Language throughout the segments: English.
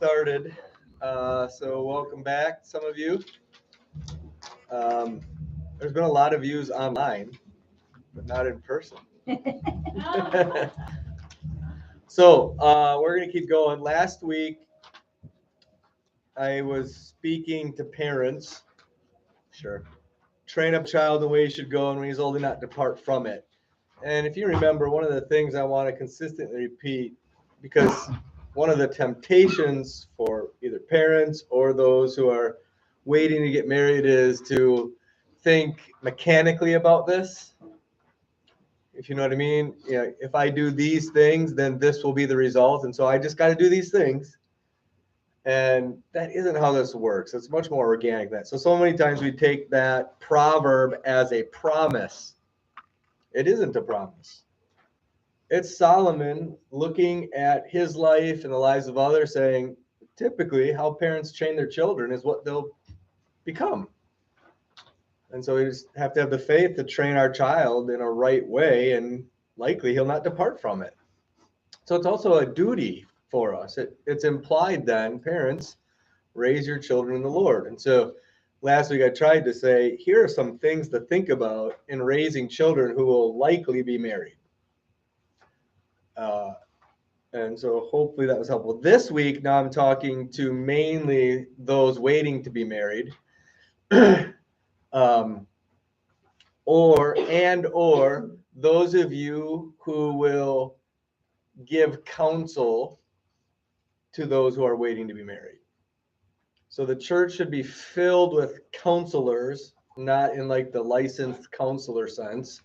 started. So welcome back, some of you. There's been a lot of views online, but not in person. So we're going to keep going. Last week, I was speaking to parents. Sure. Train up a child the way he should go, and when he's old, not depart from it. And if you remember, one of the things I want to consistently repeat, because one of the temptations for either parents or those who are waiting to get married is to think mechanically about this. If you know what I mean, if I do these things, then this will be the result. And so I just got to do these things. And that isn't how this works. It's much more organic than that. So many times we take that proverb as a promise. It isn't a promise. It's Solomon looking at his life and the lives of others saying, typically how parents train their children is what they'll become. And so we just have to have the faith to train our child in a right way, and likely he'll not depart from it. So it's also a duty for us. It's implied then, parents, raise your children in the Lord. And so last week I tried to say, here are some things to think about in raising children who will likely be married. And so hopefully that was helpful. This week, now I'm talking to mainly those waiting to be married, or those of you who will give counsel to those who are waiting to be married. So the church should be filled with counselors, not in like the licensed counselor sense,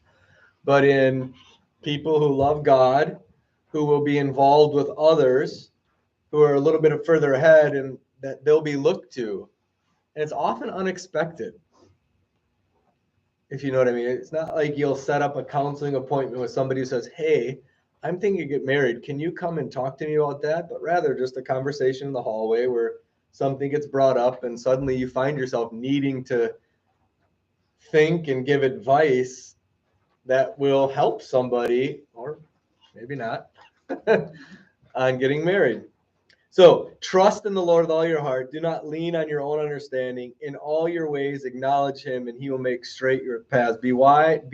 but in people who love God, who will be involved with others who are a little bit further ahead and that they'll be looked to. And it's often unexpected, if you know what I mean. It's not like you'll set up a counseling appointment with somebody who says, hey, I'm thinking of getting married. Can you come and talk to me about that? But rather just a conversation in the hallway where something gets brought up and suddenly you find yourself needing to think and give advice that will help somebody, or maybe not, on getting married. So trust in the Lord with all your heart. Do not lean on your own understanding. In all your ways acknowledge him, and he will make straight your paths. Be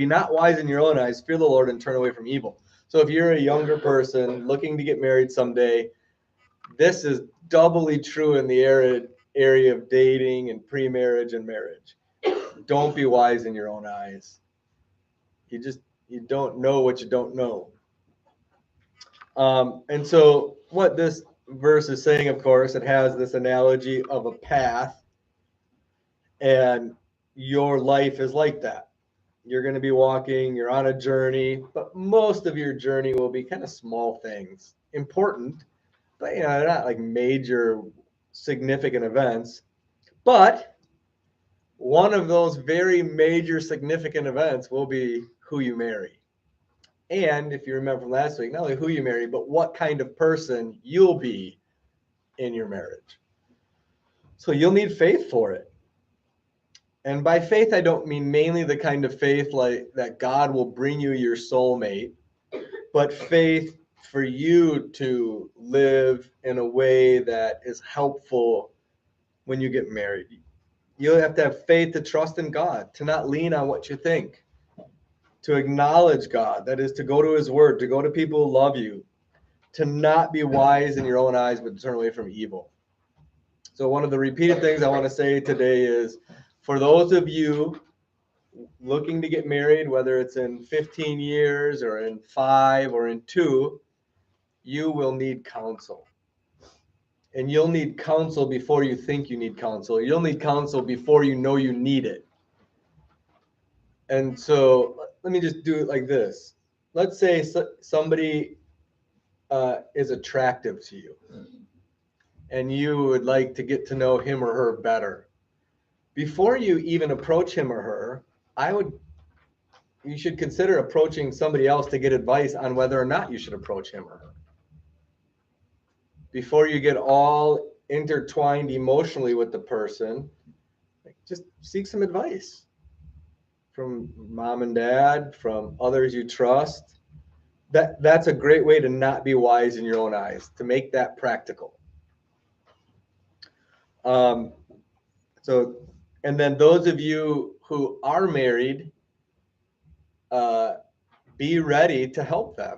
not wise in your own eyes. Fear the Lord and turn away from evil. So if you're a younger person looking to get married someday, this is doubly true in the area of dating and pre-marriage and marriage. Don't be wise in your own eyes. You don't know what you don't know. And so what this verse is saying, of course, it has this analogy of a path, and your life is like that. You're going to be walking, you're on a journey, but most of your journey will be kind of small things, important, but they're not like major significant events. But one of those very major significant events will be who you marry. And if you remember from last week, not only who you marry, but what kind of person you'll be in your marriage. So you'll need faith for it. And by faith, I don't mean mainly the kind of faith like that God will bring you your soulmate, but faith for you to live in a way that is helpful when you get married. You'll have to have faith to trust in God, to not lean on what you think, to acknowledge God, that is to go to his word, to go to people who love you, to not be wise in your own eyes, but to turn away from evil. So one of the repeated things I want to say today is, for those of you looking to get married, whether it's in 15 years or in 5 or in 2, you will need counsel. And you'll need counsel before you think you need counsel. You'll need counsel before you know you need it. And so let me just do it like this. Let's say somebody is attractive to you, and you would like to get to know him or her better. Before you even approach him or her, you should consider approaching somebody else to get advice on whether or not you should approach him or her. Before you get all intertwined emotionally with the person, just seek some advice from mom and dad, from others you trust. That's a great way to not be wise in your own eyes, to make that practical. So, and then those of you who are married, be ready to help them.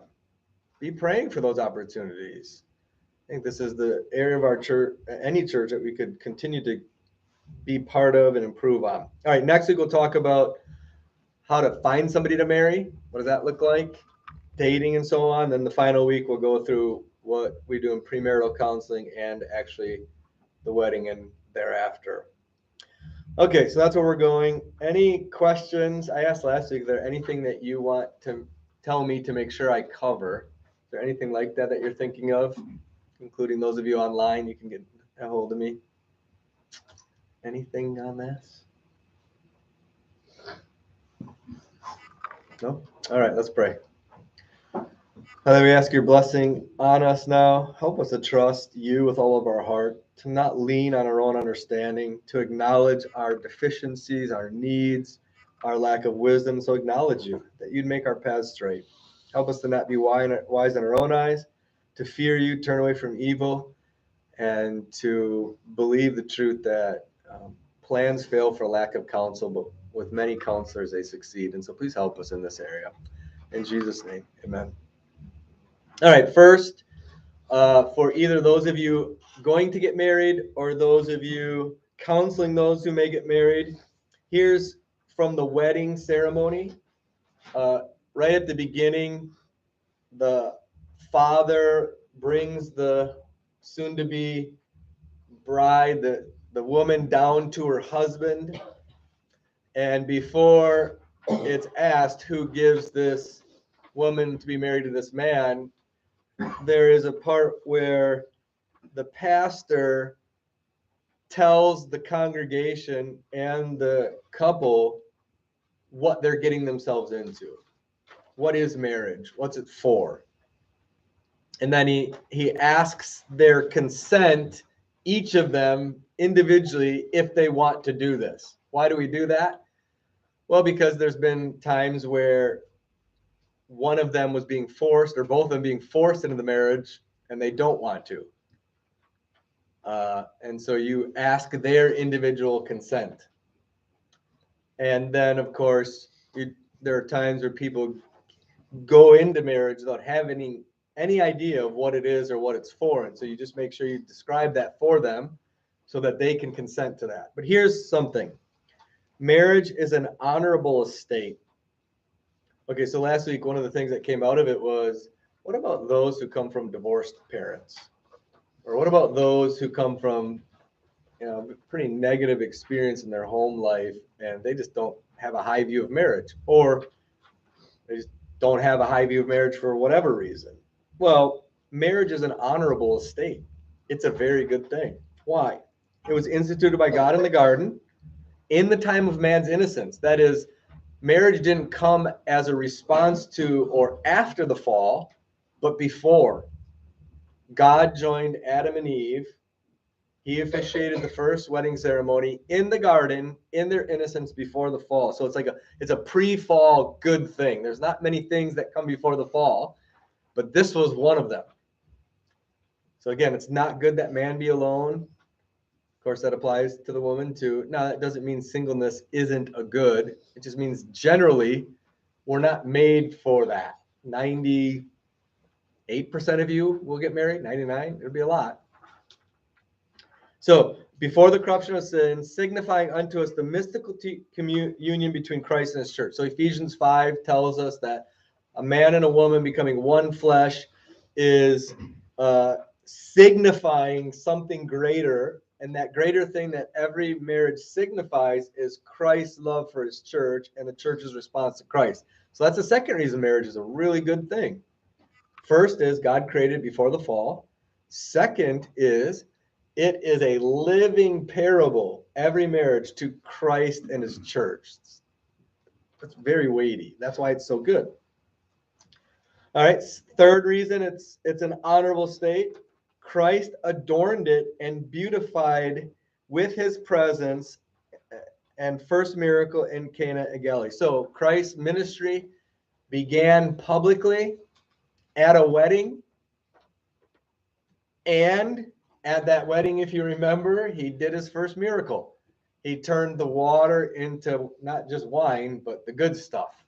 Be praying for those opportunities. I think this is the area of our church, any church, that we could continue to be part of and improve on. All right, next week we'll talk about how to find somebody to marry. What does that look like? Dating and so on. Then the final week we'll go through what we do in premarital counseling and actually the wedding and thereafter. Okay, so that's where we're going. Any questions? I asked last week, is there anything that you want to tell me to make sure I cover? Is there anything like that that you're thinking of? Including those of you online, you can get a hold of me. Anything on this? No? All right, let's pray. Father, we ask your blessing on us now. Help us to trust you with all of our heart, to not lean on our own understanding, to acknowledge our deficiencies, our needs, our lack of wisdom. So acknowledge you, that you'd make our paths straight. Help us to not be wise in our own eyes, to fear you, turn away from evil, and to believe the truth that plans fail for lack of counsel, but with many counselors they succeed. And so please help us in this area. In Jesus' name, amen. All right, first, for either those of you going to get married or those of you counseling those who may get married, here's from the wedding ceremony. Right at the beginning, the father brings the soon-to-be bride, the woman, down to her husband. And before it's asked who gives this woman to be married to this man, there is a part where the pastor tells the congregation and the couple what they're getting themselves into. What is marriage? What's it for? And then he asks their consent, each of them individually, if they want to do this. Why do we do that? Well, because there's been times where one of them was being forced, or both of them being forced into the marriage, and they don't want to. And so you ask their individual consent. And then, of course, there are times where people go into marriage without having any idea of what it is or what it's for. And so you just make sure you describe that for them so that they can consent to that. But here's something. Marriage is an honorable estate. Okay, so last week, one of the things that came out of it was, what about those who come from divorced parents? Or what about those who come from, pretty negative experience in their home life, and they just don't have a high view of marriage, or they just don't have a high view of marriage for whatever reason? Well, marriage is an honorable estate. It's a very good thing. Why? It was instituted by God in the garden in the time of man's innocence. That is, marriage didn't come as a response to or after the fall, but before. God joined Adam and Eve. He officiated the first wedding ceremony in the garden in their innocence before the fall. So it's a pre-fall good thing. There's not many things that come before the fall, but this was one of them. So again, it's not good that man be alone. Of course, that applies to the woman too. Now, that doesn't mean singleness isn't a good. It just means generally we're not made for that. 98% of you will get married, 99, it'll be a lot. So, before the corruption of sin, signifying unto us the mystical union between Christ and his church. So Ephesians 5 tells us that a man and a woman becoming one flesh is signifying something greater. And that greater thing that every marriage signifies is Christ's love for his church and the church's response to Christ. So that's the second reason marriage is a really good thing. First is God created before the fall. Second is it is a living parable, every marriage, to Christ and his church. That's very weighty. That's why it's so good. All right, third reason, it's an honorable state. Christ adorned it and beautified with his presence, and first miracle in Cana and Galilee. So Christ's ministry began publicly at a wedding and At that wedding, if you remember, he did his first miracle. He turned the water into not just wine, but the good stuff.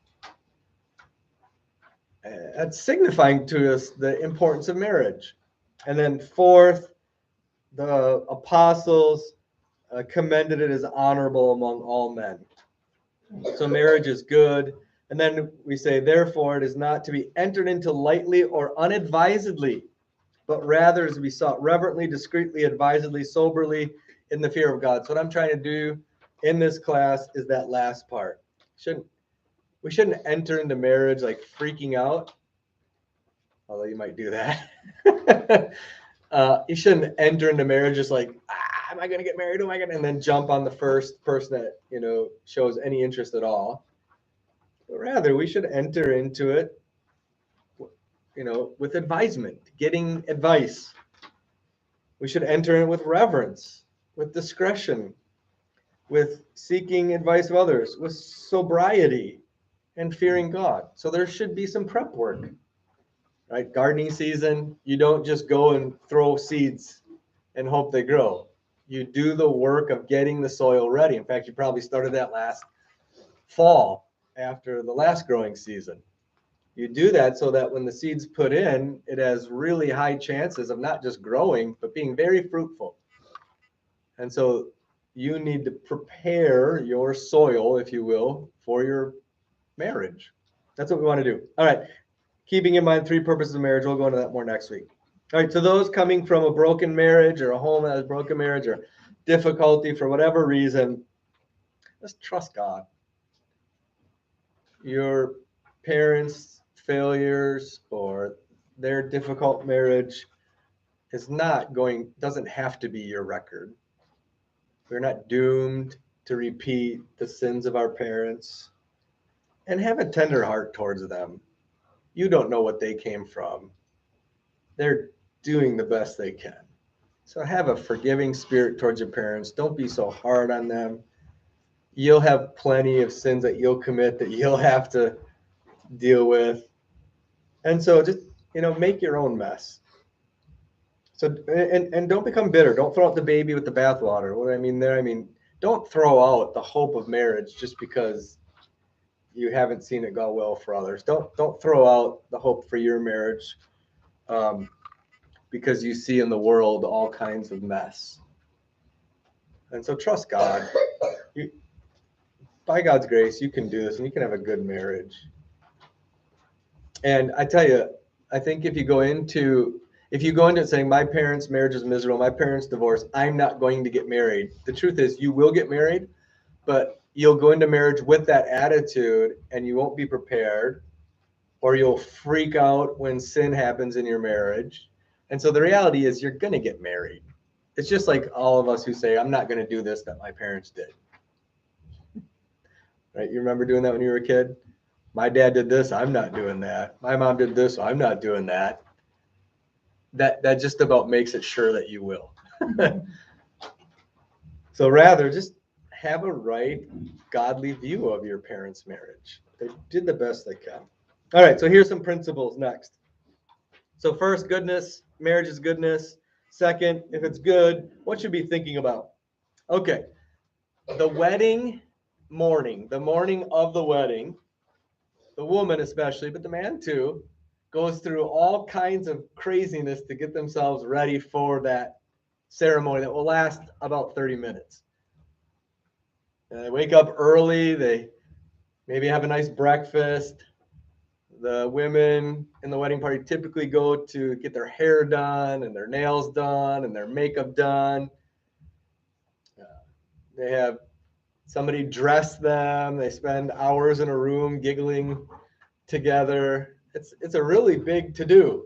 That's signifying to us the importance of marriage. And then fourth, the apostles commended it as honorable among all men. So marriage is good. And then we say, therefore, it is not to be entered into lightly or unadvisedly, but rather is to be sought reverently, discreetly, advisedly, soberly, in the fear of God. So what I'm trying to do in this class is that last part. We shouldn't enter into marriage like freaking out, although you might do that. You shouldn't enter into marriage just like, am I going to get married? Am I going to? And then jump on the first person that, shows any interest at all. But rather, we should enter into it, with advisement, getting advice. We should enter in with reverence, with discretion, with seeking advice of others, with sobriety and fearing God. So there should be some prep work, right? Gardening season, you don't just go and throw seeds and hope they grow. You do the work of getting the soil ready. In fact, you probably started that last fall after the last growing season. You do that so that when the seeds put in, it has really high chances of not just growing, but being very fruitful. And so you need to prepare your soil, if you will, for your marriage. That's what we want to do. All right. Keeping in mind 3 purposes of marriage. We'll go into that more next week. All right. So those coming from a broken marriage or a home that has broken marriage or difficulty for whatever reason, just trust God. Your parents' failures or their difficult marriage doesn't have to be your record. We're not doomed to repeat the sins of our parents. And have a tender heart towards them. You don't know what they came from. They're doing the best they can. So have a forgiving spirit towards your parents. Don't be so hard on them. You'll have plenty of sins that you'll commit that you'll have to deal with. And so just, make your own mess. So, and don't become bitter. Don't throw out the baby with the bathwater. What I mean there, don't throw out the hope of marriage just because you haven't seen it go well for others. Don't throw out the hope for your marriage because you see in the world all kinds of mess. And so trust God. By God's grace, you can do this and you can have a good marriage. And I tell you, I think if you go into it saying my parents' marriage is miserable, my parents divorced, I'm not going to get married. The truth is you will get married, but you'll go into marriage with that attitude and you won't be prepared, or you'll freak out when sin happens in your marriage. And so the reality is you're going to get married. It's just like all of us who say, I'm not going to do this that my parents did. Right? You remember doing that when you were a kid? My dad did this, I'm not doing that. My mom did this, I'm not doing that. That just about makes it sure that you will. So rather, just have a right, godly view of your parents' marriage. They did the best they can. All right, so here's some principles next. So first, goodness. Marriage is goodness. Second, if it's good, what should we be thinking about? Okay, the wedding morning, the morning of the wedding, the woman especially, but the man too, goes through all kinds of craziness to get themselves ready for that ceremony that will last about 30 minutes. They wake up early, they maybe have a nice breakfast. The women in the wedding party typically go to get their hair done and their nails done and their makeup done. They have somebody dress them. They spend hours in a room giggling together. It's a really big to-do.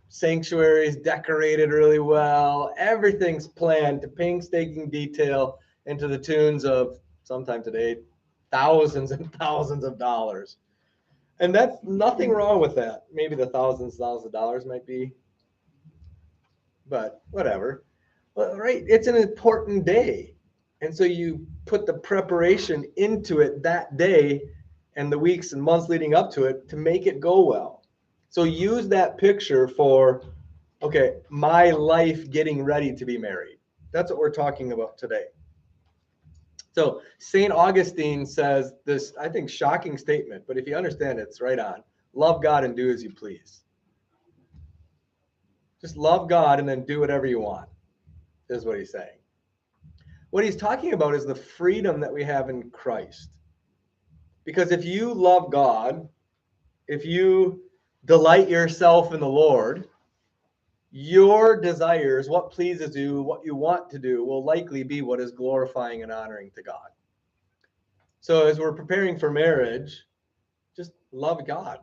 Sanctuaries decorated really well. Everything's planned to painstaking detail and to the tunes of, sometime today, thousands and thousands of dollars. And that's nothing wrong with that. Maybe the thousands of dollars might be, but whatever. Well, right? It's an important day. And so you put the preparation into it that day and the weeks and months leading up to it to make it go well. So use that picture for Okay, my life getting ready to be married. That's what we're talking about today. So St. Augustine says this, I think, shocking statement, but if you understand it, it's right on. Love God and do as you please. Just love God and then do whatever you want, is what he's saying. What he's talking about is the freedom that we have in Christ. Because if you love God, if you delight yourself in the Lord, your desires, what pleases you, what you want to do, will likely be what is glorifying and honoring to God. So as we're preparing for marriage, just love God.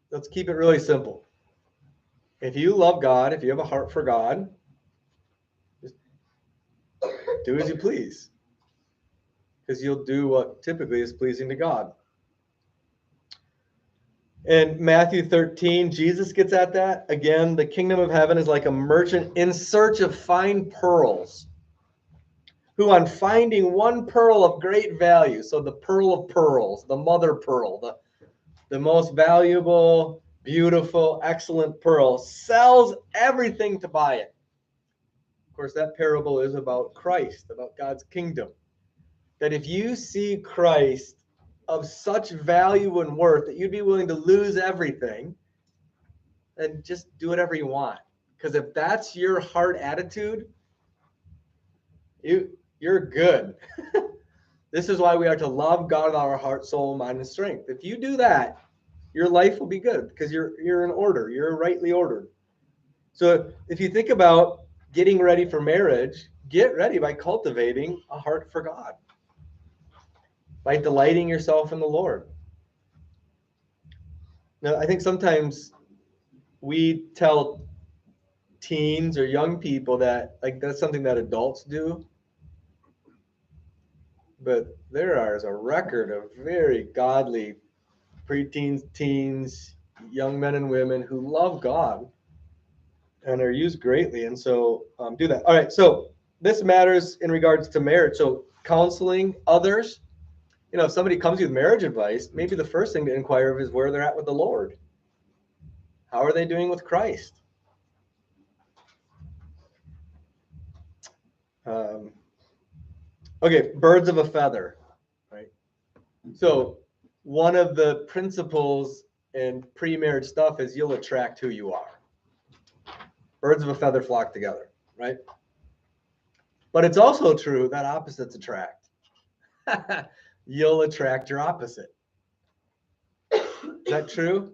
Let's keep it really simple. If you love God, if you have a heart for God, just do as you please. Because you'll do what typically is pleasing to God. In Matthew 13, Jesus gets at that. Again, the kingdom of heaven is like a merchant in search of fine pearls, who on finding one pearl of great value, so the pearl of pearls, the mother pearl, the most valuable, beautiful, excellent pearl, sells everything to buy it. Of course, that parable is about Christ, about God's kingdom. That if you see Christ of such value and worth that you'd be willing to lose everything, then just do whatever you want. Because if that's your heart attitude, you're good. This is why we are to love God with our heart, soul, mind, and strength. If you do that, your life will be good because you're in order. You're rightly ordered. So if you think about getting ready for marriage, get ready by cultivating a heart for God, by delighting yourself in the Lord. Now, I think sometimes we tell teens or young people that like that's something that adults do. But there is a record of very godly preteens, teens, young men and women who love God and are used greatly. And so do that. All right. So this matters in regards to marriage. So counseling others, if somebody comes to you with marriage advice, maybe the first thing to inquire of is where they're at with the Lord. How are they doing with Christ? Okay, birds of a feather, right? So one of the principles in pre-marriage stuff is you'll attract who you are. Birds of a feather flock together, right? But it's also true that opposites attract. You'll attract your opposite. Is that true?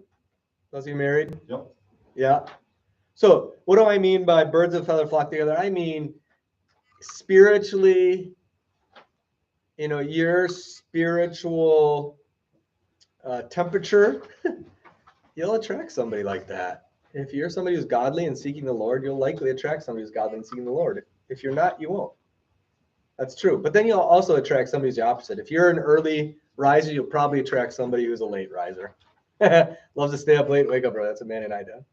Those of you married? Yep. Yeah. So what do I mean by birds of a feather flock together? I mean spiritually, your spiritual temperature, you'll attract somebody like that. If you're somebody who's godly and seeking the Lord, you'll likely attract somebody who's godly and seeking the Lord. If you're not, you won't. That's true. But then you'll also attract somebody who's the opposite. If you're an early riser, you'll probably attract somebody who's a late riser. Loves to stay up late, wake up early. That's a man and I do.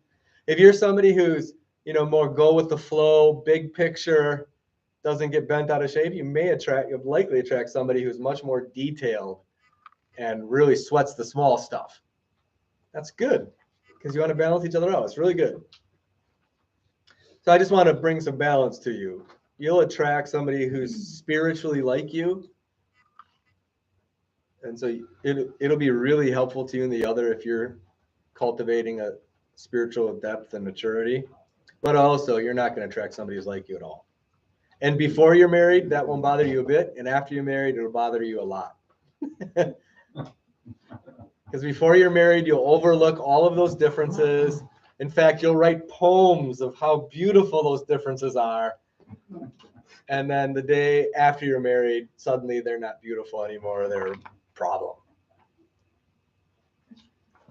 If you're somebody who's, more go with the flow, big picture, doesn't get bent out of shape, you'll likely attract somebody who's much more detailed and really sweats the small stuff. That's good because you want to balance each other out. It's really good. So I just want to bring some balance to you. You'll attract somebody who's spiritually like you. And so it'll be really helpful to you in the other if you're cultivating a spiritual depth and maturity. But also, you're not going to attract somebody who's like you at all. And before you're married, that won't bother you a bit. And after you're married, it'll bother you a lot. Because before you're married, you'll overlook all of those differences. In fact, you'll write poems of how beautiful those differences are. And then the day after you're married, suddenly they're not beautiful anymore. They're a problem.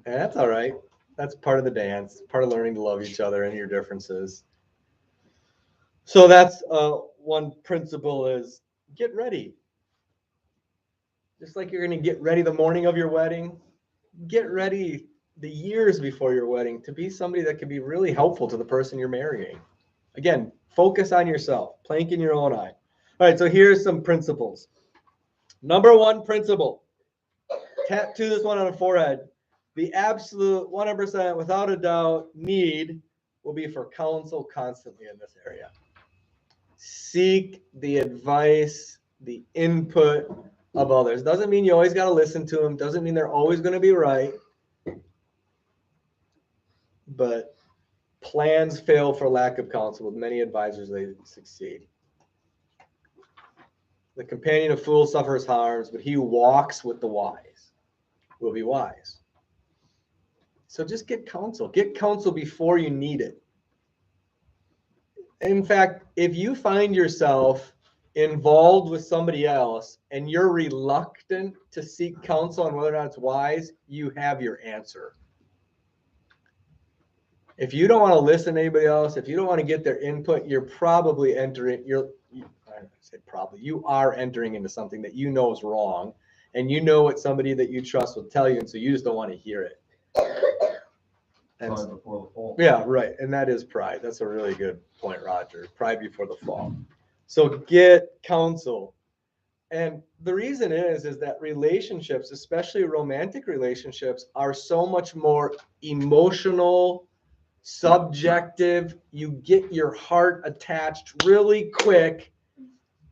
And that's all right. That's part of the dance, part of learning to love each other and your differences. So that's one principle is get ready. Just like you're going to get ready the morning of your wedding, get ready the years before your wedding to be somebody that can be really helpful to the person you're marrying. Again, focus on yourself, plank in your own eye. All right, so here's some principles. Number one principle, tattoo this one on the forehead. The absolute 100% without a doubt need will be for counsel constantly in this area. Seek the advice, the input of others. Doesn't mean you always got to listen to them. Doesn't mean they're always going to be right. But plans fail for lack of counsel. With many advisors, they succeed. The companion of fools suffers harms, but he who walks with the wise will be wise. So just get counsel. Get counsel before you need it. In fact, if you find yourself involved with somebody else and you're reluctant to seek counsel on whether or not it's wise, you have your answer. If you don't want to listen to anybody else, if you don't want to get their input, you're probably entering, you are entering into something that you know is wrong, and you know what somebody that you trust will tell you, and so you just don't want to hear it. And Pride before the fall. yeah, right. And that is pride. That's a really good point, Roger. Pride before the fall. So get counsel. And the reason is that relationships, especially romantic relationships, are so much more emotional, subjective. You get your heart attached really quick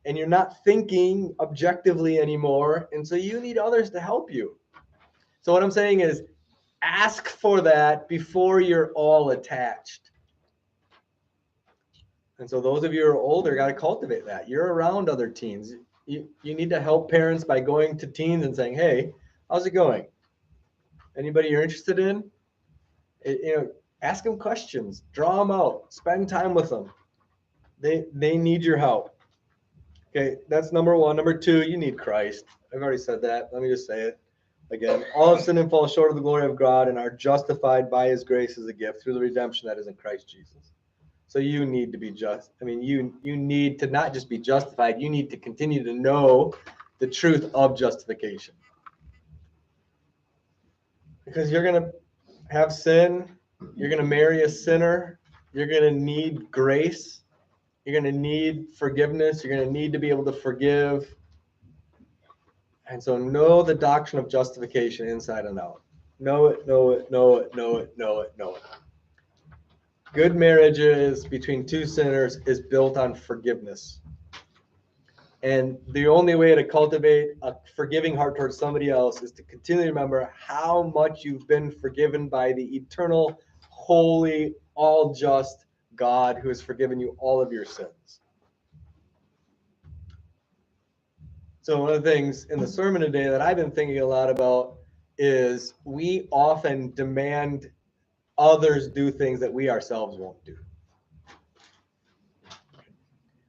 and you're not thinking objectively anymore. And so you need others to help you. So what I'm saying is ask for that before you're all attached. And so those of you who are older got to cultivate that. You're around other teens. You need to help parents by going to teens and saying, hey, how's it going? Anybody you're interested in? Ask them questions, draw them out, spend time with them. They need your help. Okay, that's number one. Number two, you need Christ. I've already said that. Let me just say it again. All have sinned and fall short of the glory of God and are justified by his grace as a gift through the redemption that is in Christ Jesus. So you need to be just. I mean, you need to not just be justified. You need to continue to know the truth of justification. Because you're going to have sin. You're going to marry a sinner. You're going to need grace. You're going to need forgiveness. You're going to need to be able to forgive. And so know the doctrine of justification inside and out. Know it, know it, know it, know it, know it, know it. Good marriages between two sinners is built on forgiveness. And the only way to cultivate a forgiving heart towards somebody else is to continually remember how much you've been forgiven by the eternal, holy, all just God who has forgiven you all of your sins. So one of the things in the sermon today that I've been thinking a lot about is we often demand others do things that we ourselves won't do.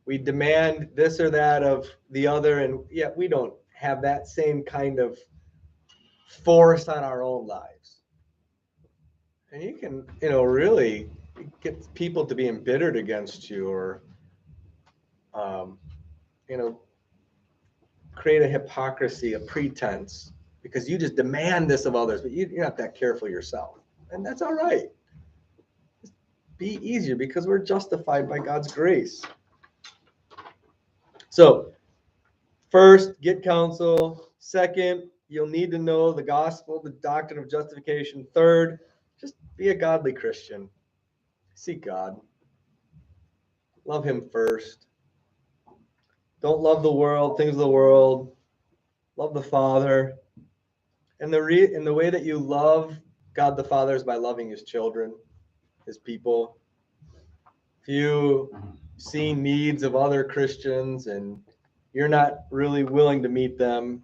We demand this or that of the other, and yet we don't have that same kind of force on our own lives. And you can, really get people to be embittered against you or, create a hypocrisy, a pretense, because you just demand this of others, but you're not that careful yourself. And that's all right. Just be easier because we're justified by God's grace. So, first, get counsel. Second, you'll need to know the gospel, the doctrine of justification. Third, just be a godly Christian. Seek God. Love him first. Don't love the world, things of the world. Love the Father. And the way that you love God the Father is by loving his children, his people. If you see needs of other Christians and you're not really willing to meet them,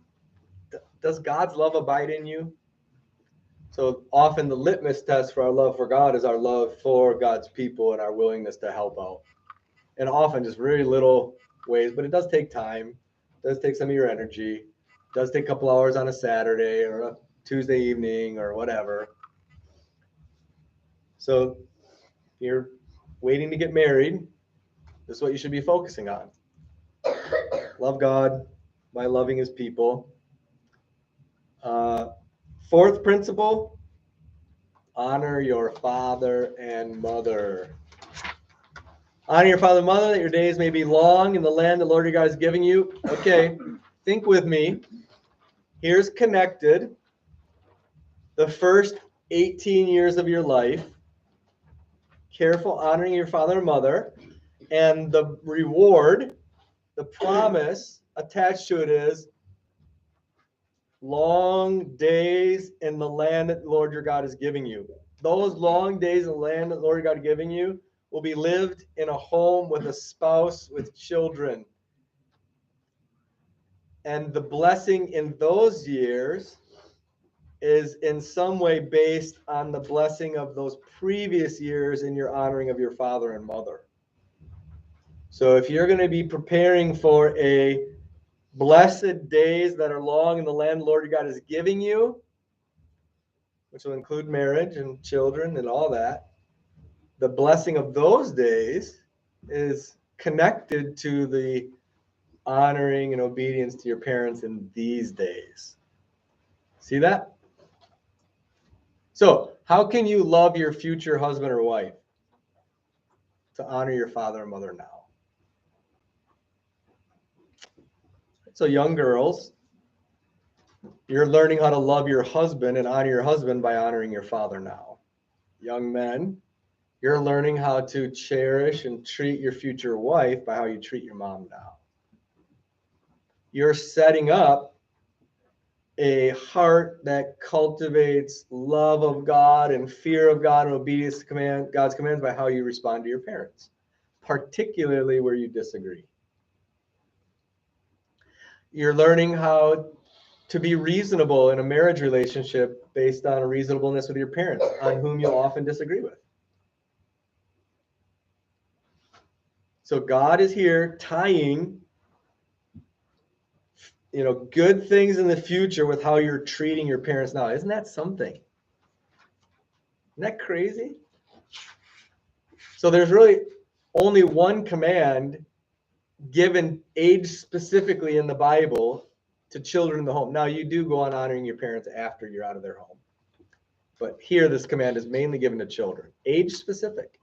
does God's love abide in you? So often the litmus test for our love for God is our love for God's people and our willingness to help out. And often just very little ways, but it does take time. It does take some of your energy. It does take a couple hours on a Saturday or a Tuesday evening or whatever. So if you're waiting to get married, this is what you should be focusing on. Love God by loving his people. Fourth principle, honor your father and mother. Honor your father and mother that your days may be long in the land the Lord your God is giving you. Okay, think with me. Here's connected. The first 18 years of your life. careful honoring your father and mother, and the reward, the promise attached to it is long days in the land that the Lord your God is giving you. Those long days in the land that the Lord your God is giving you will be lived in a home with a spouse, with children. And the blessing in those years is in some way based on the blessing of those previous years in your honoring of your father and mother. So if you're going to be preparing for a blessed days that are long in the land the Lord your God is giving you, which will include marriage and children and all that, the blessing of those days is connected to the honoring and obedience to your parents in these days. See that? So, how can you love your future husband or wife? To honor your father and mother now. So, young girls, you're learning how to love your husband and honor your husband by honoring your father now. Young men, you're learning how to cherish and treat your future wife by how you treat your mom now. You're setting up a heart that cultivates love of God and fear of God and obedience to God's commands by how you respond to your parents, particularly where you disagree. You're learning how to be reasonable in a marriage relationship based on a reasonableness with your parents, on whom you'll often disagree with. So God is here tying, good things in the future with how you're treating your parents now. Isn't that something? Isn't that crazy? So there's really only one command given age specifically in the Bible to children in the home. Now, you do go on honoring your parents after you're out of their home. But here, this command is mainly given to children, age specific.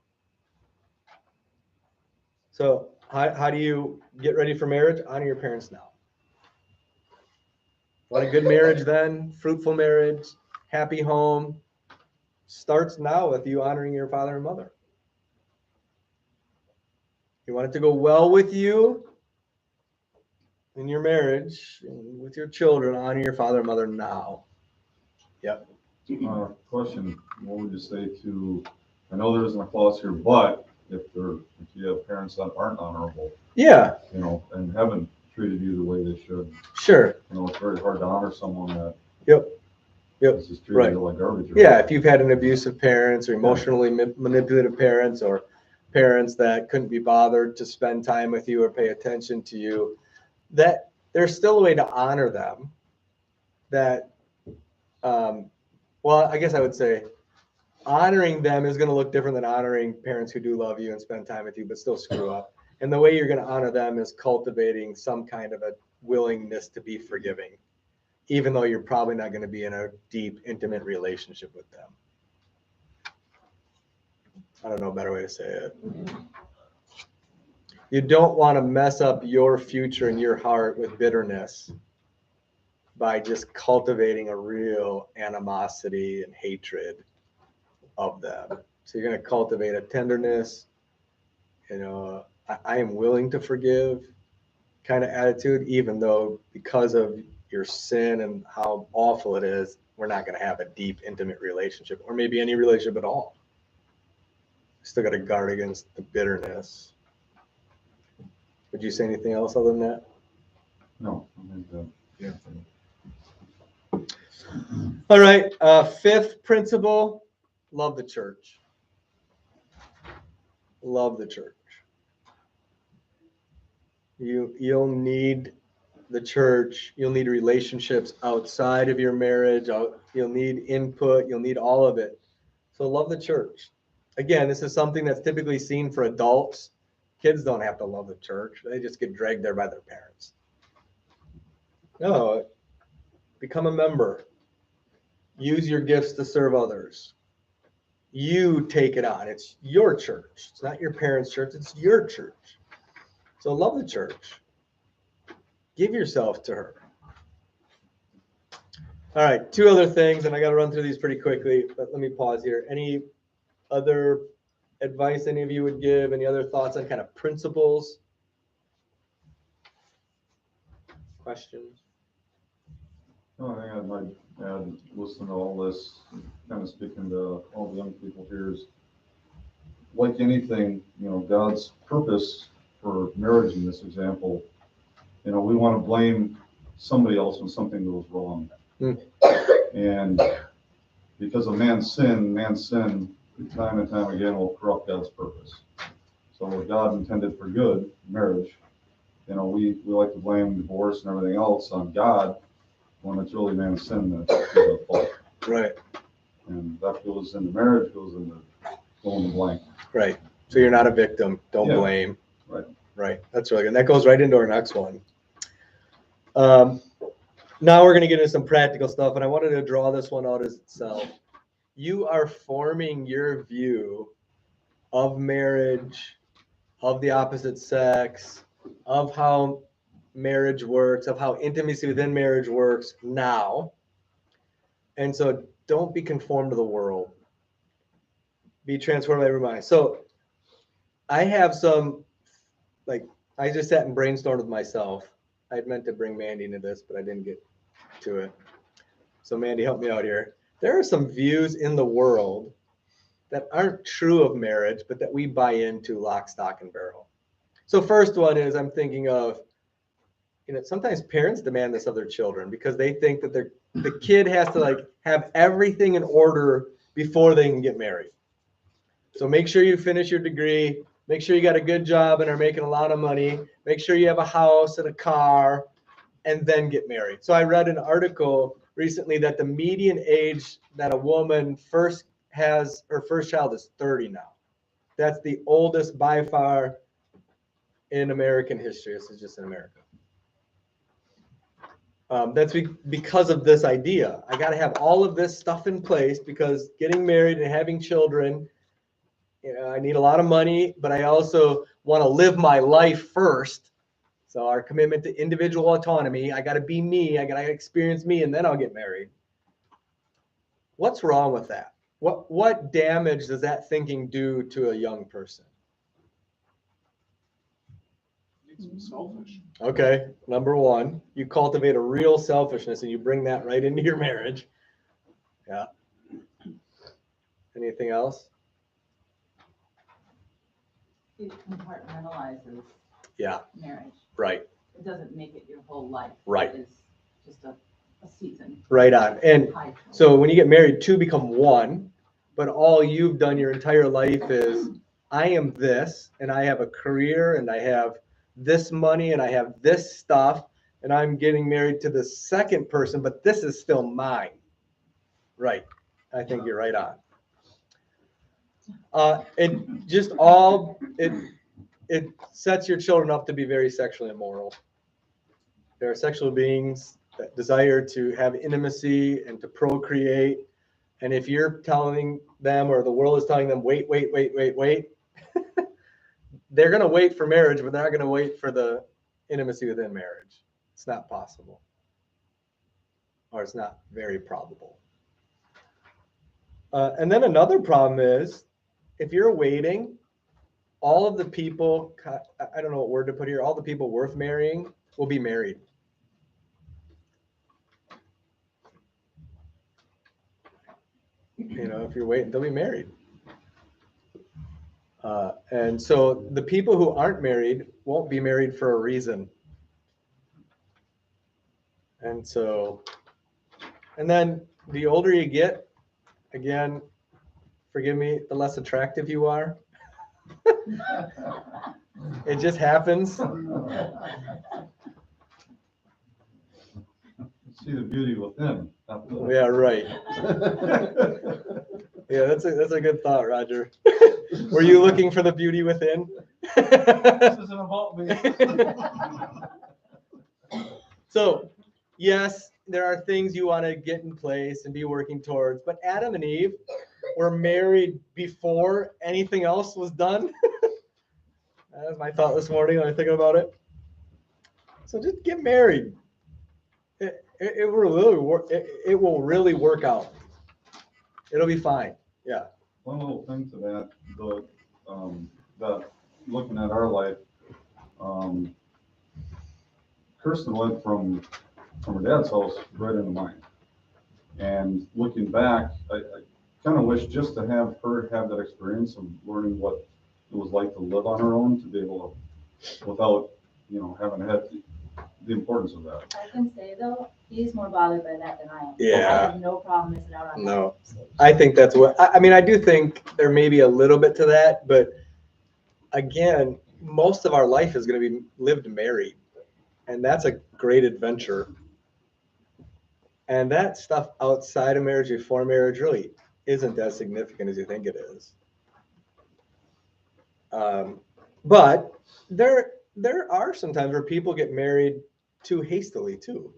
So how do you get ready for marriage? Honor your parents now. Want a good marriage then, fruitful marriage, happy home, starts now with you honoring your father and mother. You want it to go well with you in your marriage, and with your children, honor your father and mother now. Yep. Question, what would you say to, I know there isn't a clause here, but if you have parents that aren't honorable, Yeah, and haven't treated you the way they should, sure. It's very hard to honor someone that Yep. is just treated you like garbage. Yeah, if you've had an abusive parents or emotionally manipulative parents or parents that couldn't be bothered to spend time with you or pay attention to you, that there's still a way to honor them. That, well, I guess I would say honoring them is going to look different than honoring parents who do love you and spend time with you, but still screw up. And the way you're going to honor them is cultivating some kind of a willingness to be forgiving, even though you're probably not going to be in a deep, intimate relationship with them. I don't know a better way to say it. You don't want to mess up your future and your heart with bitterness by just cultivating a real animosity and hatred of them. So you're going to cultivate a tenderness, I am willing to forgive kind of attitude, even though because of your sin and how awful it is, we're not going to have a deep, intimate relationship, or maybe any relationship at all. Still got to guard against the bitterness. Would you say anything else other than that? No, I think that. Yeah. All right. Fifth principle: love the church. Love the church. You'll need the church. You'll need relationships outside of your marriage. You'll need input. You'll need all of it. So love the church. Again, this is something that's typically seen for adults. Kids don't have to love the church. They just get dragged there by their parents. No, become a member. Use your gifts to serve others. You take it on. It's your church. It's not your parents' church. It's your church. So love the church. Give yourself to her. All right, two other things, and I got to run through these pretty quickly, but let me pause here. Any other advice any of you would give? Any other thoughts on kind of principles? Questions? No, I think I might add, listen to all this, kind of speaking to all the young people here is, like anything, God's purpose for marriage in this example, we want to blame somebody else when something goes wrong. And because of man's sin time and time again will corrupt God's purpose. So what God intended for good, marriage, we like to blame divorce and everything else on God when it's really man's sin that's at fault. Right. And that goes into marriage, goes into fill in the blank. Right. So you're not a victim. Don't blame. Right. Right. That's really good. And that goes right into our next one. Now we're going to get into some practical stuff, and I wanted to draw this one out as itself. You are forming your view of marriage, of the opposite sex, of how marriage works, of how intimacy within marriage works now. And so don't be conformed to the world. Be transformed by every mind. So I have some, I just sat and brainstormed with myself. I'd meant to bring Mandy into this, but I didn't get to it. So Mandy, help me out here. There are some views in the world that aren't true of marriage, but that we buy into lock, stock, and barrel. So first one is I'm thinking of, sometimes parents demand this of their children because they think that the kid has to have everything in order before they can get married. So make sure you finish your degree, make sure you got a good job and are making a lot of money, make sure you have a house and a car, and then get married. So I read an article recently that the median age that a woman first has her first child is 30 now. That's the oldest by far in American history. This is just in America. That's because of this idea. I got to have all of this stuff in place because getting married and having children, I need a lot of money, but I also want to live my life first. So our commitment to individual autonomy, I got to be me, I got to experience me, and then I'll get married. What's wrong with that? What damage does that thinking do to a young person? Makes them selfish. Okay, number one, you cultivate a real selfishness and you bring that right into your marriage. Yeah. Anything else? It compartmentalizes marriage. Right. It doesn't make it your whole life. Right. It is just a season. Right on. And so when you get married, two become one, but all you've done your entire life is, I am this, and I have a career, and I have this money, and I have this stuff, and I'm getting married to the second person, but this is still mine. Right. I think you're right on. It sets your children up to be very sexually immoral. There are sexual beings that desire to have intimacy and to procreate. And if you're telling them, or the world is telling them, wait, they're going to wait for marriage, but they're not going to wait for the intimacy within marriage. It's not possible. Or it's not very probable. And then another problem is, if you're waiting, all of the people, I don't know what word to put here, all the people worth marrying will be married. If you're waiting, they'll be married. And so the people who aren't married won't be married for a reason. And then the older you get, again, forgive me, the less attractive you are. It just happens. See the beauty within. Yeah, right. Yeah, that's a good thought, Roger. Were you looking for the beauty within? This isn't about me. So, yes, there are things you want to get in place and be working towards, but Adam and Eve were married before anything else was done. That was my thought this morning when I was thinking about it. So just get married. It will really work out. It'll be fine. Yeah. One little thing to that, that looking at our life, Kirsten went from her dad's house right into mine. And looking back, I kind of wish just to have her have that experience of learning what it was like to live on her own, to be able to, without, having had the importance of that. I can say though, he's more bothered by that than I am. Yeah. I have no problem missing out on No. that. I think that's what, I mean, I do think there may be a little bit to that, but again, most of our life is going to be lived married, and that's a great adventure. And that stuff outside of marriage, before marriage, really isn't as significant as you think it is. But there are some times where people get married too hastily too.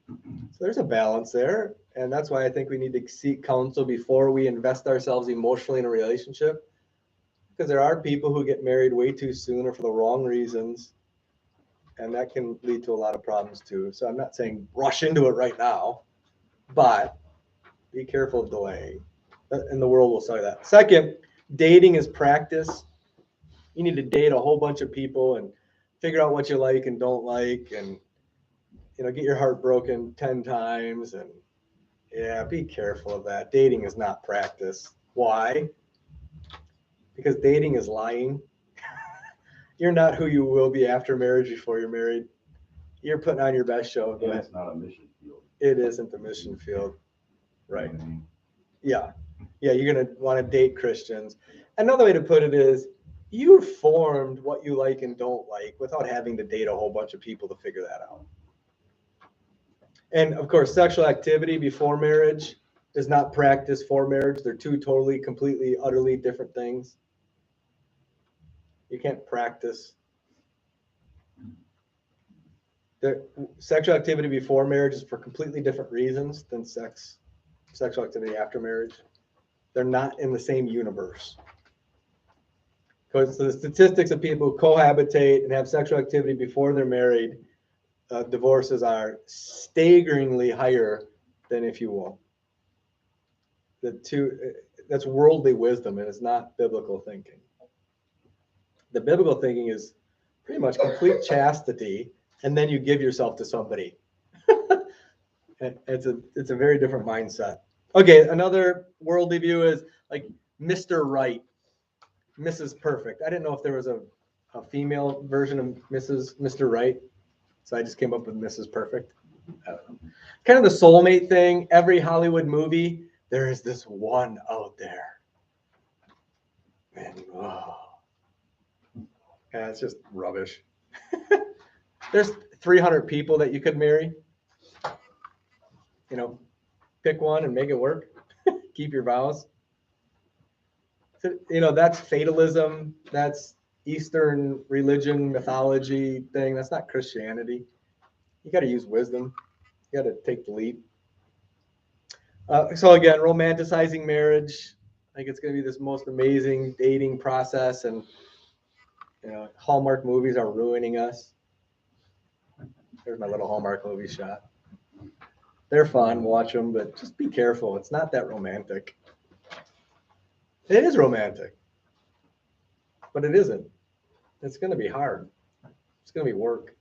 So there's a balance there, and that's why I think we need to seek counsel before we invest ourselves emotionally in a relationship, because there are people who get married way too soon or for the wrong reasons, and that can lead to a lot of problems too. So I'm not saying rush into it right now, but be careful of delaying, and the world will say that. Second, dating is practice. You need to date a whole bunch of people and figure out what you like and don't like, and get your heart broken 10 times. And yeah, be careful of that. Dating is not practice. Why? Because dating is lying. You're not who you will be after marriage before you're married. You're putting on your best show. Yeah, it's not a mission field. It isn't the mission field. Right. You know what I mean? Yeah. Yeah, you're going to want to date Christians. Another way to put it is, you formed what you like and don't like without having to date a whole bunch of people to figure that out. And of course, sexual activity before marriage is not practice for marriage. They're two totally, completely, utterly different things. You can't practice. The sexual activity before marriage is for completely different reasons than sexual activity after marriage. They're not in the same universe. Because the statistics of people who cohabitate and have sexual activity before they're married, divorces are staggeringly higher than if you won't. That's worldly wisdom, and it's not biblical thinking. The biblical thinking is pretty much complete chastity, and then you give yourself to somebody. It's a very different mindset. Okay, another worldly view is like Mr. Right, Mrs. Perfect. I didn't know if there was a female version of Mr. Right, so I just came up with Mrs. Perfect. Kind of the soulmate thing. Every Hollywood movie, there is this one out there. And yeah, it's just rubbish. There's 300 people that you could marry. Pick one and make it work. Keep your vows. So, that's fatalism. That's Eastern religion, mythology thing. That's not Christianity. You got to use wisdom. You got to take the lead. So again, romanticizing marriage. I think it's going to be this most amazing dating process, and Hallmark movies are ruining us. There's my little Hallmark movie shot. They're fun, watch them, but just be careful. It's not that romantic. It is romantic, but it isn't. It's going to be hard. It's going to be work.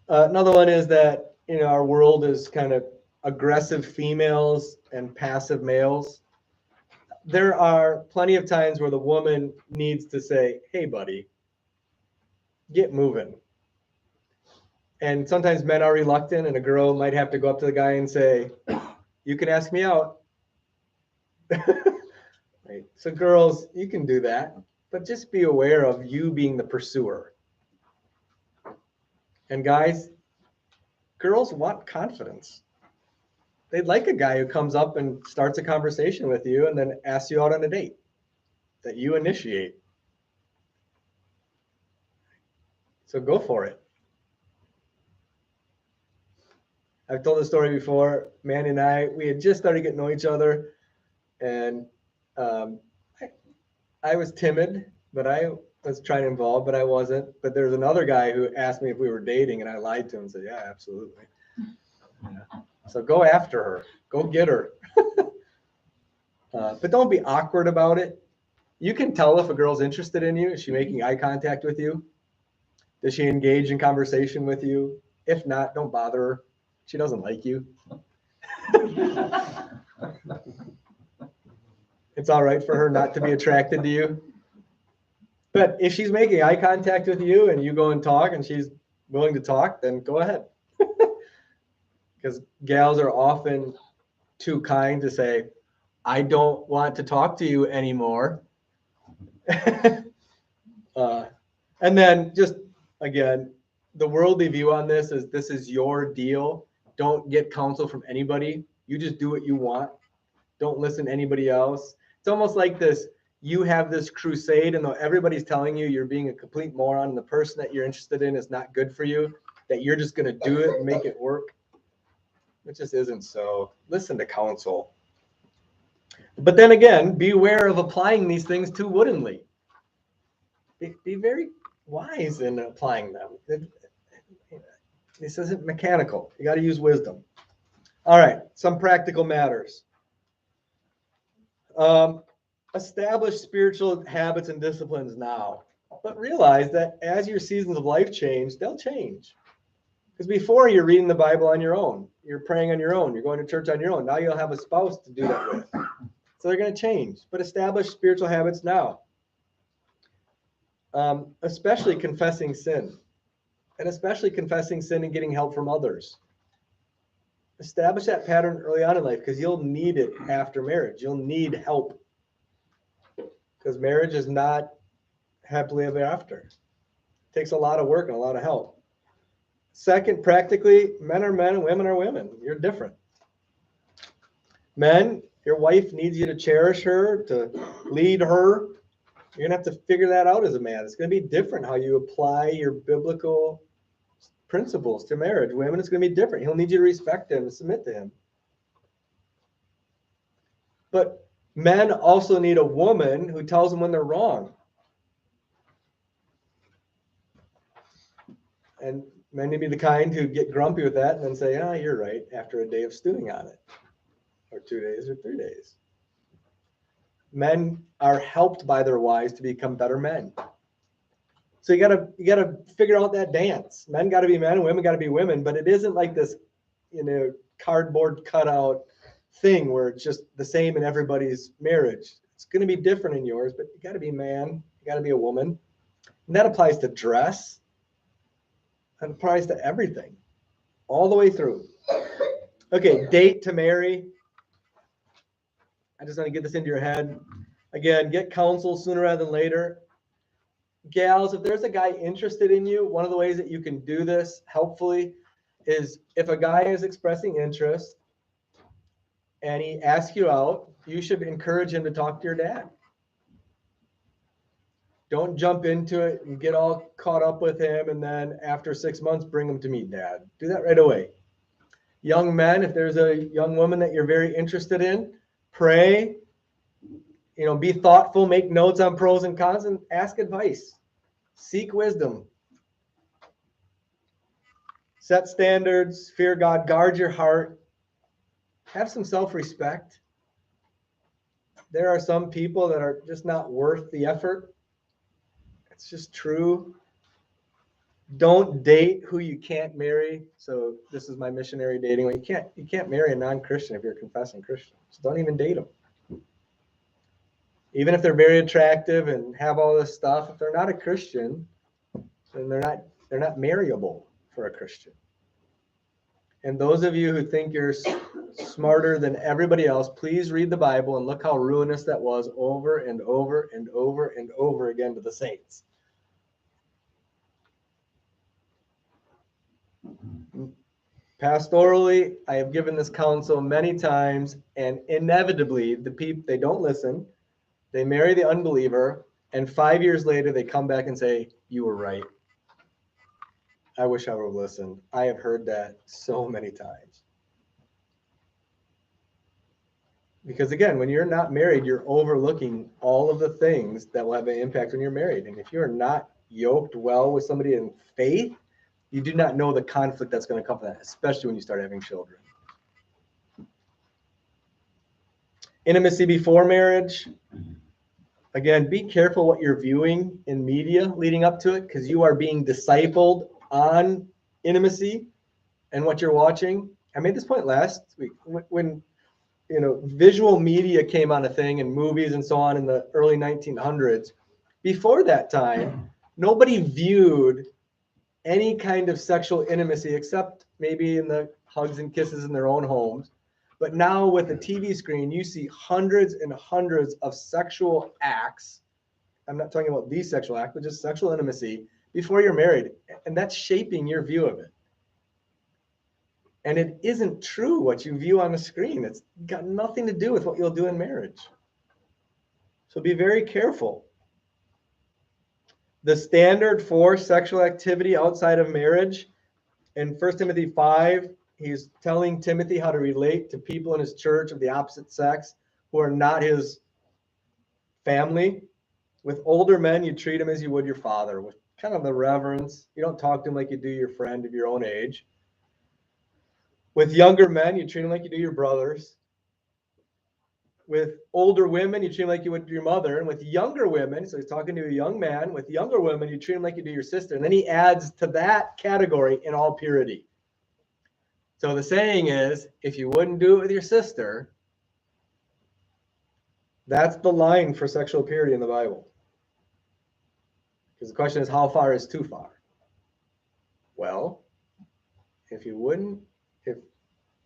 Another one is that, our world is kind of aggressive females and passive males. There are plenty of times where the woman needs to say, hey, buddy, get moving. And sometimes men are reluctant, and a girl might have to go up to the guy and say, you can ask me out. Right. So girls, you can do that, but just be aware of you being the pursuer. And guys, girls want confidence. They'd like a guy who comes up and starts a conversation with you and then asks you out on a date that you initiate. So go for it. I've told the story before. Manny and I, we had just started getting to know each other, and I was timid, but I was trying to involve, but I wasn't. But there's another guy who asked me if we were dating, and I lied to him and said, yeah, absolutely. Yeah. So go after her. Go get her. But don't be awkward about it. You can tell if a girl's interested in you. Is she making eye contact with you? Does she engage in conversation with you? If not, don't bother her. She doesn't like you. It's all right for her not to be attracted to you. But if she's making eye contact with you and you go and talk and she's willing to talk, then go ahead. Because gals are often too kind to say, I don't want to talk to you anymore. And then just, again, the worldly view on this is your deal. Don't get counsel from anybody. You just do what you want. Don't listen to anybody else. It's almost like this, you have this crusade, and though everybody's telling you you're being a complete moron and the person that you're interested in is not good for you, that you're just going to do it and make it work. It just isn't so. Listen to counsel. But then again, beware of applying these things too woodenly. Be very wise in applying them. This isn't mechanical. You got to use wisdom. All right, some practical matters. Establish spiritual habits and disciplines now, but realize that as your seasons of life change, they'll change. Because before you're reading the Bible on your own, you're praying on your own, you're going to church on your own. Now you'll have a spouse to do that with. So they're going to change, but establish spiritual habits now. Especially confessing sin, and especially confessing sin and getting help from others. Establish that pattern early on in life because you'll need it after marriage. You'll need help because marriage is not happily ever after. It takes a lot of work and a lot of help. Second, practically, men are men and women are women. You're different. Men, your wife needs you to cherish her, to lead her. You're going to have to figure that out as a man. It's going to be different how you apply your biblical principles to marriage. Women, it's going to be different. He'll need you to respect him and submit to him. But men also need a woman who tells them when they're wrong. And men need to be the kind who get grumpy with that and then say, you're right, after a day of stewing on it, or 2 days or 3 days. Men are helped by their wives to become better men. So you gotta figure out that dance. Men got to be men and women got to be women, but it isn't like this, cardboard cutout thing where it's just the same in everybody's marriage. It's going to be different in yours, but you got to be a man, you got to be a woman. And that applies to dress. That applies to everything, all the way through. Okay, date to marry. I just want to get this into your head. Again, get counsel sooner rather than later. Gals, if there's a guy interested in you, one of the ways that you can do this helpfully is if a guy is expressing interest and he asks you out, you should encourage him to talk to your dad. Don't jump into it and get all caught up with him and then after 6 months, bring him to meet dad. Do that right away. Young men, if there's a young woman that you're very interested in, pray, be thoughtful, make notes on pros and cons, and ask advice. Seek wisdom. Set standards, fear God, guard your heart. Have some self-respect. There are some people that are just not worth the effort. It's just true. Don't date who you can't marry. So this is my missionary dating. You can't marry a non-Christian if you're a confessing Christian. So don't even date them. Even if they're very attractive and have all this stuff, if they're not a Christian, then they're not marryable for a Christian. And those of you who think you're smarter than everybody else, please read the Bible and look how ruinous that was over and over and over and over again to the saints. Pastorally, I have given this counsel many times, and inevitably the people, they don't listen. They marry the unbeliever, and 5 years later, they come back and say, you were right. I wish I would have listened. I have heard that so many times. Because again, when you're not married, you're overlooking all of the things that will have an impact when you're married. And if you're not yoked well with somebody in faith, you do not know the conflict that's going to come from that, especially when you start having children. Intimacy before marriage. Again, be careful what you're viewing in media leading up to it, because you are being discipled on intimacy and what you're watching. I made this point last week when visual media came on a thing and movies and so on in the early 1900s. Before that time, nobody viewed any kind of sexual intimacy except maybe in the hugs and kisses in their own homes. But now with the TV screen, you see hundreds and hundreds of sexual acts. I'm not talking about the sexual act, but just sexual intimacy before you're married. And that's shaping your view of it. And it isn't true what you view on the screen. It's got nothing to do with what you'll do in marriage. So be very careful. The standard for sexual activity outside of marriage, in 1 Timothy 5, he's telling Timothy how to relate to people in his church of the opposite sex who are not his family. With older men, you treat them as you would your father, with kind of the reverence. You don't talk to them like you do your friend of your own age. With younger men, you treat them like you do your brothers. With older women, you treat them like you would your mother. And with younger women, so he's talking to a young man, with younger women, you treat them like you do your sister. And then he adds to that category in all purity. So the saying is, if you wouldn't do it with your sister, that's the line for sexual purity in the Bible. Because the question is, how far is too far? Well, if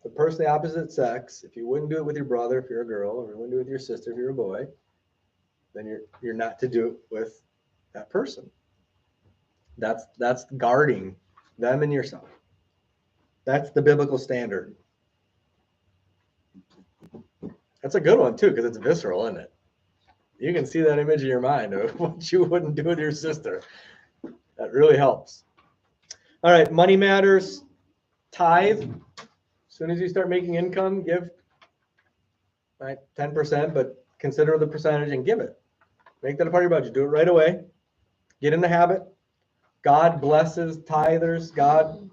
the person of the opposite sex, if you wouldn't do it with your brother if you're a girl, or you wouldn't do it with your sister if you're a boy, then you're not to do it with that person. That's guarding them and yourself. That's the biblical standard. That's a good one too, because it's visceral, isn't it? You can see that image in your mind of what you wouldn't do with your sister. That really helps. All right, money matters. Tithe. As soon as you start making income, give 10%, but consider the percentage and give it. Make that a part of your budget. Do it right away. Get in the habit. God blesses tithers. God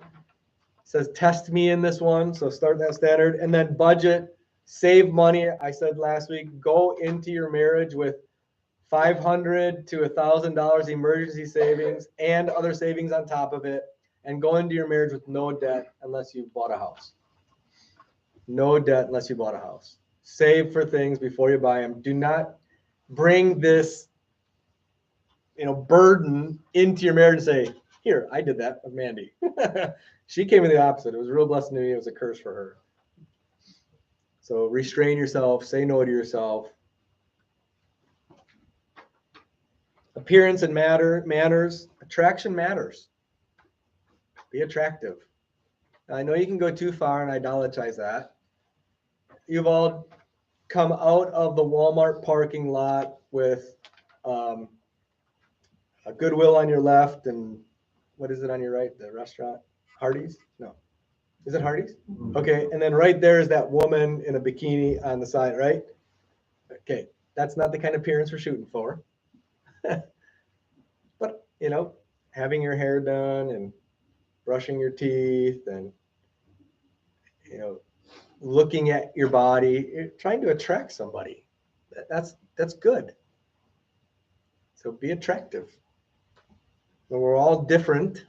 says, test me in this one. So start that standard. And then budget, save money. I said last week, go into your marriage with $500 to $1,000 emergency savings and other savings on top of it. And go into your marriage with no debt unless you bought a house. No debt unless you bought a house. Save for things before you buy them. Do not bring this, burden into your marriage and say, here, I did that with Mandy. She came in the opposite. It was a real blessing to me. It was a curse for her. So restrain yourself. Say no to yourself. Appearance and manners. Attraction matters. Be attractive. Now, I know you can go too far and idolatrize that. You've all come out of the Walmart parking lot with a Goodwill on your left and what is it on your right? The restaurant? Hardee's? No. Is it Hardee's? Okay. And then right there is that woman in a bikini on the side, right? Okay. That's not the kind of appearance we're shooting for. But, having your hair done and brushing your teeth and, looking at your body, trying to attract somebody. That's good. So be attractive. And we're all different.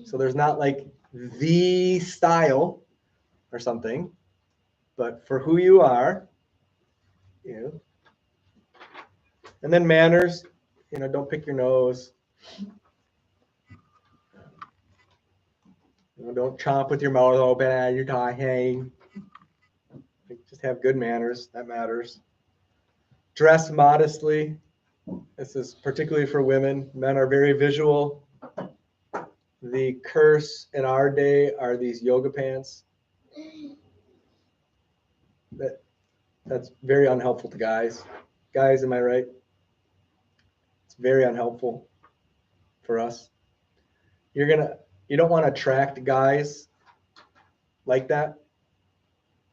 So there's not like the style or something, but for who you are, And then manners, don't pick your nose. Don't chomp with your mouth open as you're talking. Just have good manners. That matters. Dress modestly. This is particularly for women. Men are very visual. The curse in our day are these yoga pants. That's very unhelpful to guys. Guys, am I right? It's very unhelpful for us. You don't want to attract guys like that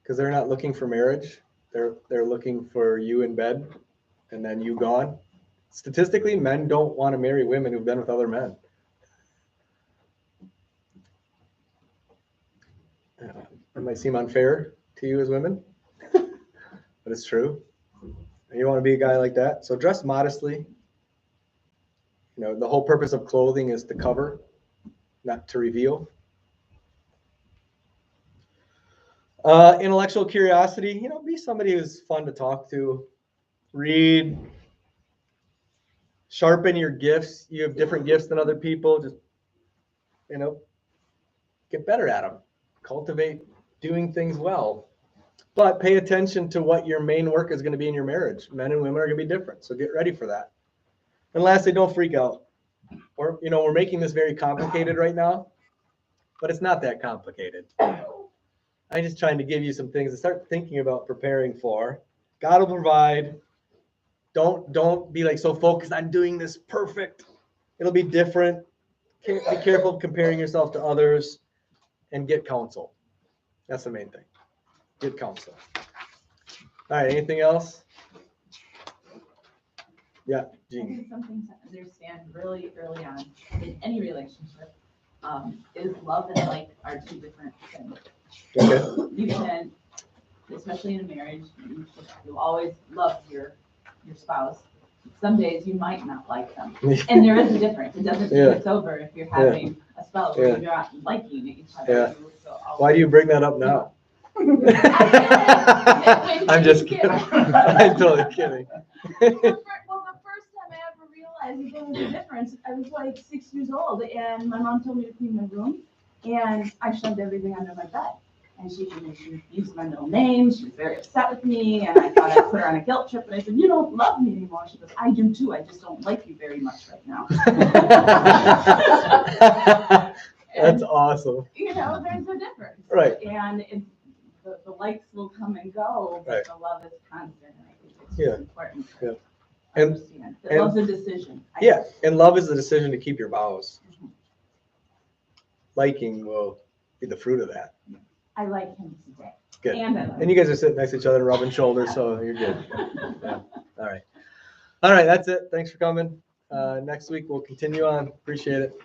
because they're not looking for marriage. They're looking for you in bed and then you gone. Statistically, men don't want to marry women who've been with other men. It might seem unfair to you as women, but it's true. And you want to be a guy like that. So dress modestly. You know, the whole purpose of clothing is to cover, not to reveal. Intellectual curiosity, you know, be somebody who's fun to talk to. Read. Sharpen your gifts. You have different gifts than other people. Just, you know, get better at them. Cultivate doing things well. But pay attention to what your main work is going to be in your marriage. Men and women are going to be different. So get ready for that. And lastly, don't freak out. Or, you know, we're making this very complicated right now, but it's not that complicated. I'm just trying to give you some things to start thinking about preparing for. God will provide. Don't be like so focused on doing this perfect. It'll be different. Be careful of comparing yourself to others and get counsel. That's the main thing. Get counsel. All right, anything else? Yeah, I Jean. think something to understand really early on in any relationship is love and like are two different things. Okay. You can, especially in a marriage, you'll always love your spouse. Some days you might not like them. And there is a difference. It doesn't mean it's over if you're having a spell where you're not liking each other. Yeah. You will Why do you bring that up now? I'm I'm just kidding. I'm totally kidding. Well, the first time I ever realized there was a difference, I was like 6 years old, and my mom told me to clean my room, and I shoved everything under my bed. And she used my middle name. She was very upset with me, and I thought I'd put her on a guilt trip. But I said, "You don't love me anymore." She goes, "I do too. I just don't like you very much right now." That's awesome. You know, there's a difference. Right. And the likes will come and go, but Right. the love is constant. And I think it's Yeah. just important to And- understand. That love's a decision. Yeah, and love is the decision to keep your vows. Liking will be the fruit of that. I like him today. Good. And I like And you guys are sitting next to each other and rubbing shoulders, so you're good. Yeah. All right. All right, that's it. Thanks for coming. Next week we'll continue on. Appreciate it.